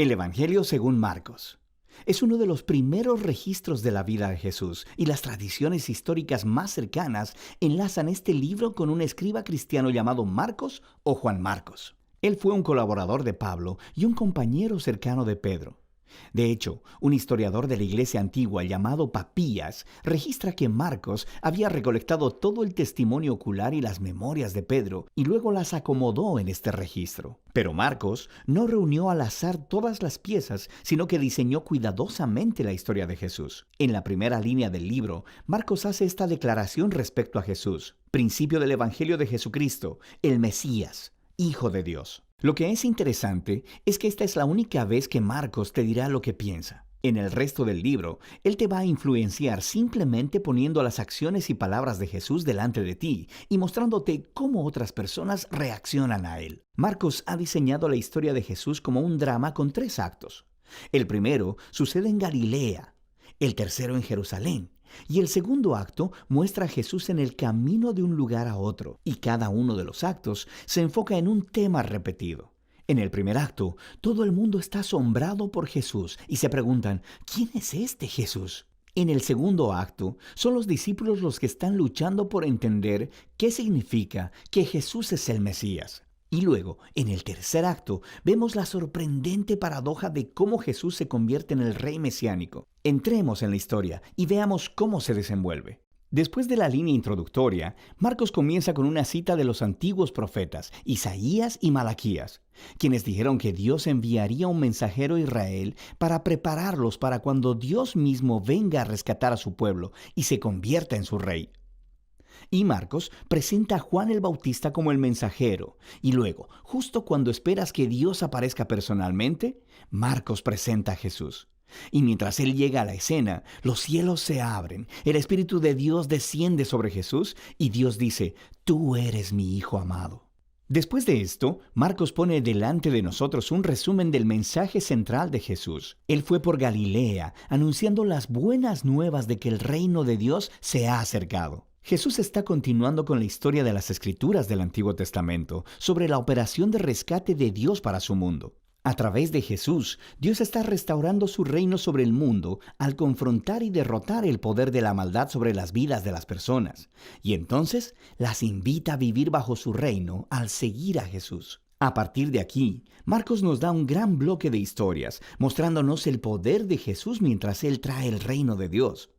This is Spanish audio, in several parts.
El Evangelio según Marcos es uno de los primeros registros de la vida de Jesús, y las tradiciones históricas más cercanas enlazan este libro con un escriba cristiano llamado Marcos o Juan Marcos. Él fue un colaborador de Pablo y un compañero cercano de Pedro. De hecho, un historiador de la iglesia antigua llamado Papías registra que Marcos había recolectado todo el testimonio ocular y las memorias de Pedro y luego las acomodó en este registro. Pero Marcos no reunió al azar todas las piezas, sino que diseñó cuidadosamente la historia de Jesús. En la primera línea del libro, Marcos hace esta declaración respecto a Jesús: principio del Evangelio de Jesucristo, el Mesías, Hijo de Dios. Lo que es interesante es que esta es la única vez que Marcos te dirá lo que piensa. En el resto del libro, él te va a influenciar simplemente poniendo las acciones y palabras de Jesús delante de ti y mostrándote cómo otras personas reaccionan a él. Marcos ha diseñado la historia de Jesús como un drama con 3 actos. El primero sucede en Galilea, el tercero en Jerusalén, y el segundo acto muestra a Jesús en el camino de un lugar a otro, y cada uno de los actos se enfoca en un tema repetido. En el primer acto, todo el mundo está asombrado por Jesús y se preguntan: ¿quién es este Jesús? En el segundo acto, son los discípulos los que están luchando por entender qué significa que Jesús es el Mesías. Y luego, en el tercer acto, vemos la sorprendente paradoja de cómo Jesús se convierte en el rey mesiánico. Entremos en la historia y veamos cómo se desenvuelve. Después de la línea introductoria, Marcos comienza con una cita de los antiguos profetas, Isaías y Malaquías, quienes dijeron que Dios enviaría un mensajero a Israel para prepararlos para cuando Dios mismo venga a rescatar a su pueblo y se convierta en su rey. Y Marcos presenta a Juan el Bautista como el mensajero. Y luego, justo cuando esperas que Dios aparezca personalmente, Marcos presenta a Jesús. Y mientras él llega a la escena, los cielos se abren, el Espíritu de Dios desciende sobre Jesús y Dios dice: «Tú eres mi Hijo amado». Después de esto, Marcos pone delante de nosotros un resumen del mensaje central de Jesús. Él fue por Galilea, anunciando las buenas nuevas de que el reino de Dios se ha acercado. Jesús está continuando con la historia de las Escrituras del Antiguo Testamento sobre la operación de rescate de Dios para su mundo. A través de Jesús, Dios está restaurando su reino sobre el mundo al confrontar y derrotar el poder de la maldad sobre las vidas de las personas. Y entonces las invita a vivir bajo su reino al seguir a Jesús. A partir de aquí, Marcos nos da un gran bloque de historias, mostrándonos el poder de Jesús mientras Él trae el reino de Dios.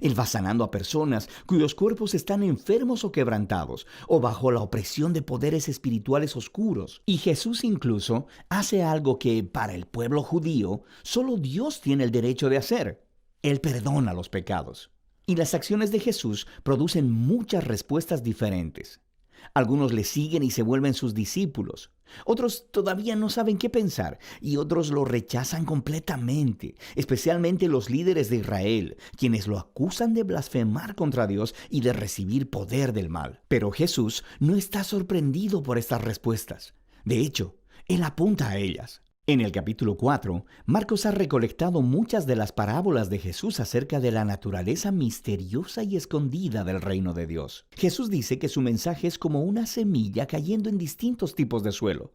Él va sanando a personas cuyos cuerpos están enfermos o quebrantados, o bajo la opresión de poderes espirituales oscuros. Y Jesús incluso hace algo que, para el pueblo judío, solo Dios tiene el derecho de hacer. Él perdona los pecados. Y las acciones de Jesús producen muchas respuestas diferentes. Algunos le siguen y se vuelven sus discípulos. Otros todavía no saben qué pensar y otros lo rechazan completamente, especialmente los líderes de Israel, quienes lo acusan de blasfemar contra Dios y de recibir poder del mal. Pero Jesús no está sorprendido por estas respuestas. De hecho, Él apunta a ellas. En el capítulo 4, Marcos ha recolectado muchas de las parábolas de Jesús acerca de la naturaleza misteriosa y escondida del reino de Dios. Jesús dice que su mensaje es como una semilla cayendo en distintos tipos de suelo.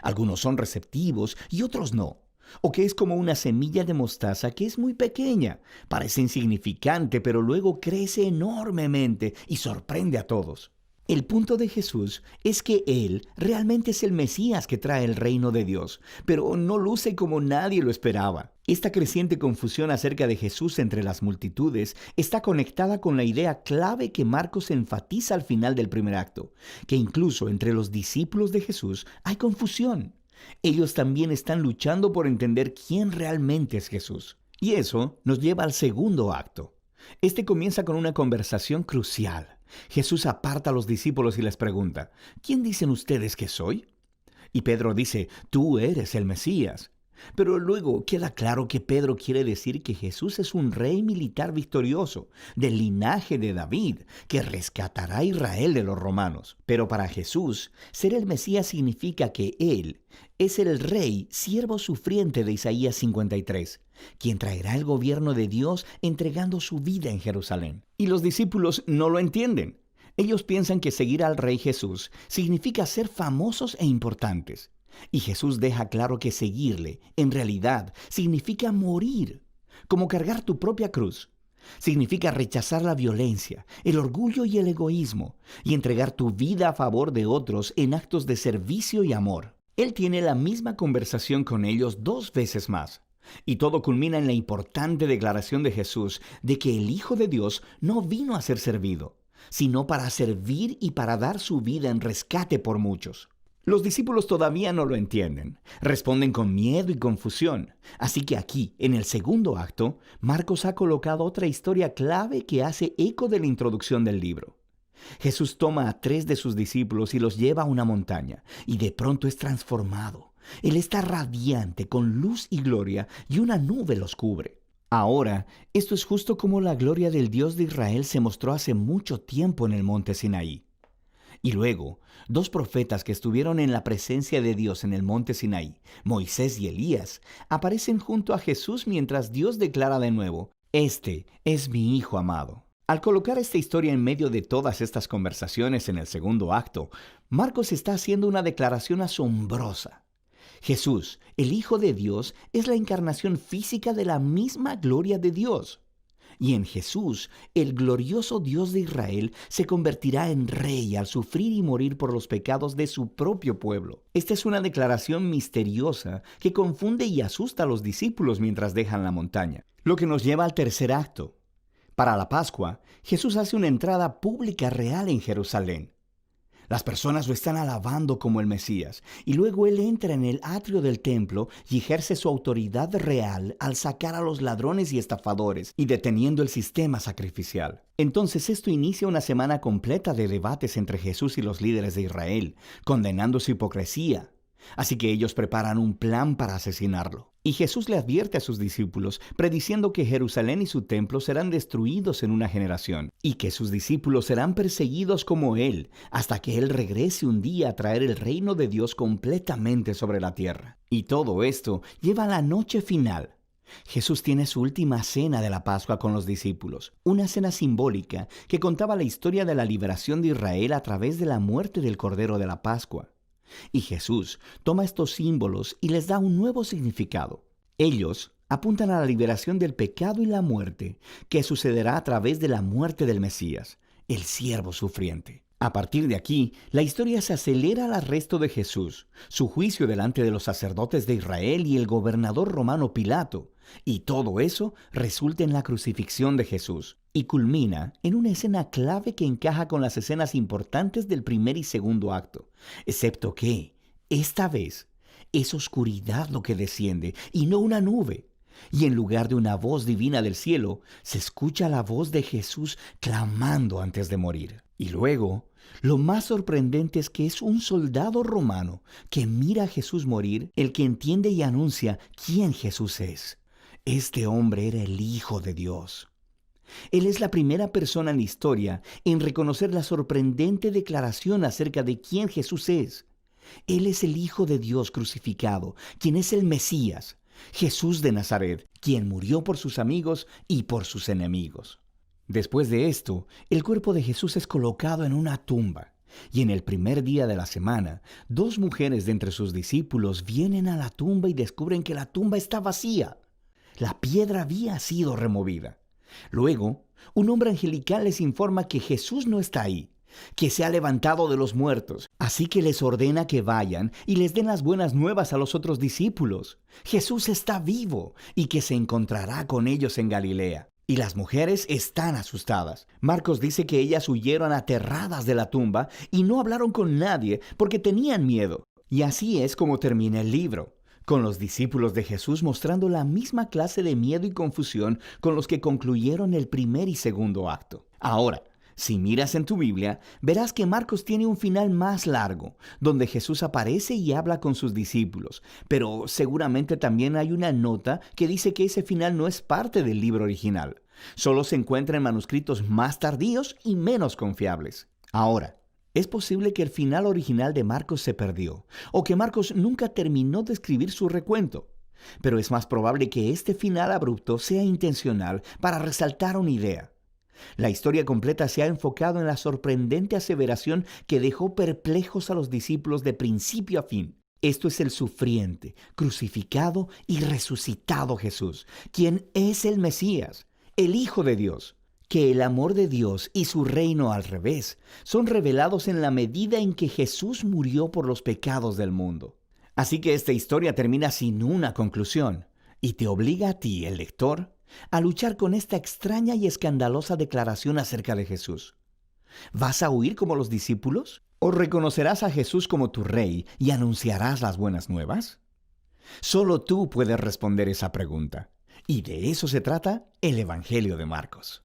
Algunos son receptivos y otros no. O que es como una semilla de mostaza que es muy pequeña, parece insignificante, pero luego crece enormemente y sorprende a todos. El punto de Jesús es que Él realmente es el Mesías que trae el reino de Dios, pero no luce como nadie lo esperaba. Esta creciente confusión acerca de Jesús entre las multitudes está conectada con la idea clave que Marcos enfatiza al final del primer acto, que incluso entre los discípulos de Jesús hay confusión. Ellos también están luchando por entender quién realmente es Jesús. Y eso nos lleva al segundo acto. Este comienza con una conversación crucial. Jesús aparta a los discípulos y les pregunta: ¿quién dicen ustedes que soy? Y Pedro dice: tú eres el Mesías. Pero luego queda claro que Pedro quiere decir que Jesús es un rey militar victorioso, del linaje de David, que rescatará a Israel de los romanos. Pero para Jesús, ser el Mesías significa que Él es el rey, siervo sufriente de Isaías 53, quien traerá el gobierno de Dios entregando su vida en Jerusalén. Y los discípulos no lo entienden. Ellos piensan que seguir al Rey Jesús significa ser famosos e importantes. Y Jesús deja claro que seguirle, en realidad, significa morir, como cargar tu propia cruz. Significa rechazar la violencia, el orgullo y el egoísmo, y entregar tu vida a favor de otros en actos de servicio y amor. Él tiene la misma conversación con ellos 2 veces más. Y todo culmina en la importante declaración de Jesús de que el Hijo de Dios no vino a ser servido, sino para servir y para dar su vida en rescate por muchos. Los discípulos todavía no lo entienden, responden con miedo y confusión. Así que aquí, en el segundo acto, Marcos ha colocado otra historia clave que hace eco de la introducción del libro. Jesús toma a 3 de sus discípulos y los lleva a una montaña, y de pronto es transformado. Él está radiante, con luz y gloria, y una nube los cubre. Ahora, esto es justo como la gloria del Dios de Israel se mostró hace mucho tiempo en el monte Sinaí. Y luego, 2 profetas que estuvieron en la presencia de Dios en el monte Sinaí, Moisés y Elías, aparecen junto a Jesús mientras Dios declara de nuevo: «Este es mi Hijo amado». Al colocar esta historia en medio de todas estas conversaciones en el segundo acto, Marcos está haciendo una declaración asombrosa. Jesús, el Hijo de Dios, es la encarnación física de la misma gloria de Dios. Y en Jesús, el glorioso Dios de Israel se convertirá en rey al sufrir y morir por los pecados de su propio pueblo. Esta es una declaración misteriosa que confunde y asusta a los discípulos mientras dejan la montaña, lo que nos lleva al tercer acto. Para la Pascua, Jesús hace una entrada pública real en Jerusalén. Las personas lo están alabando como el Mesías, y luego Él entra en el atrio del templo y ejerce su autoridad real al sacar a los ladrones y estafadores y deteniendo el sistema sacrificial. Entonces esto inicia una semana completa de debates entre Jesús y los líderes de Israel, condenando su hipocresía. Así que ellos preparan un plan para asesinarlo. Y Jesús le advierte a sus discípulos, prediciendo que Jerusalén y su templo serán destruidos en una generación, y que sus discípulos serán perseguidos como Él, hasta que Él regrese un día a traer el reino de Dios completamente sobre la tierra. Y todo esto lleva a la noche final. Jesús tiene su última cena de la Pascua con los discípulos, una cena simbólica que contaba la historia de la liberación de Israel a través de la muerte del Cordero de la Pascua. Y Jesús toma estos símbolos y les da un nuevo significado. Ellos apuntan a la liberación del pecado y la muerte, que sucederá a través de la muerte del Mesías, el siervo sufriente. A partir de aquí, la historia se acelera al arresto de Jesús, su juicio delante de los sacerdotes de Israel y el gobernador romano Pilato, y todo eso resulta en la crucifixión de Jesús, y culmina en una escena clave que encaja con las escenas importantes del primer y segundo acto, excepto que, esta vez, es oscuridad lo que desciende y no una nube. Y en lugar de una voz divina del cielo, se escucha la voz de Jesús clamando antes de morir. Y luego, lo más sorprendente es que es un soldado romano que mira a Jesús morir, el que entiende y anuncia quién Jesús es. Este hombre era el Hijo de Dios. Él es la primera persona en la historia en reconocer la sorprendente declaración acerca de quién Jesús es. Él es el Hijo de Dios crucificado, quien es el Mesías, Jesús de Nazaret, quien murió por sus amigos y por sus enemigos. Después de esto, el cuerpo de Jesús es colocado en una tumba, y en el primer día de la semana, 2 mujeres de entre sus discípulos vienen a la tumba y descubren que la tumba está vacía. La piedra había sido removida. Luego, un hombre angelical les informa que Jesús no está ahí, que se ha levantado de los muertos. Así que les ordena que vayan y les den las buenas nuevas a los otros discípulos. Jesús está vivo y que se encontrará con ellos en Galilea. Y las mujeres están asustadas. Marcos dice que ellas huyeron aterradas de la tumba y no hablaron con nadie porque tenían miedo. Y así es como termina el libro, con los discípulos de Jesús mostrando la misma clase de miedo y confusión con los que concluyeron el primer y segundo acto. Ahora, si miras en tu Biblia, verás que Marcos tiene un final más largo, donde Jesús aparece y habla con sus discípulos, pero seguramente también hay una nota que dice que ese final no es parte del libro original. Solo se encuentra en manuscritos más tardíos y menos confiables. Ahora, es posible que el final original de Marcos se perdió, o que Marcos nunca terminó de escribir su recuento. Pero es más probable que este final abrupto sea intencional para resaltar una idea. La historia completa se ha enfocado en la sorprendente aseveración que dejó perplejos a los discípulos de principio a fin. Esto es el sufriente, crucificado y resucitado Jesús, quien es el Mesías, el Hijo de Dios. Que el amor de Dios y su reino al revés son revelados en la medida en que Jesús murió por los pecados del mundo. Así que esta historia termina sin una conclusión y te obliga a ti, el lector, a luchar con esta extraña y escandalosa declaración acerca de Jesús. ¿Vas a huir como los discípulos? ¿O reconocerás a Jesús como tu rey y anunciarás las buenas nuevas? Solo tú puedes responder esa pregunta. Y de eso se trata el Evangelio de Marcos.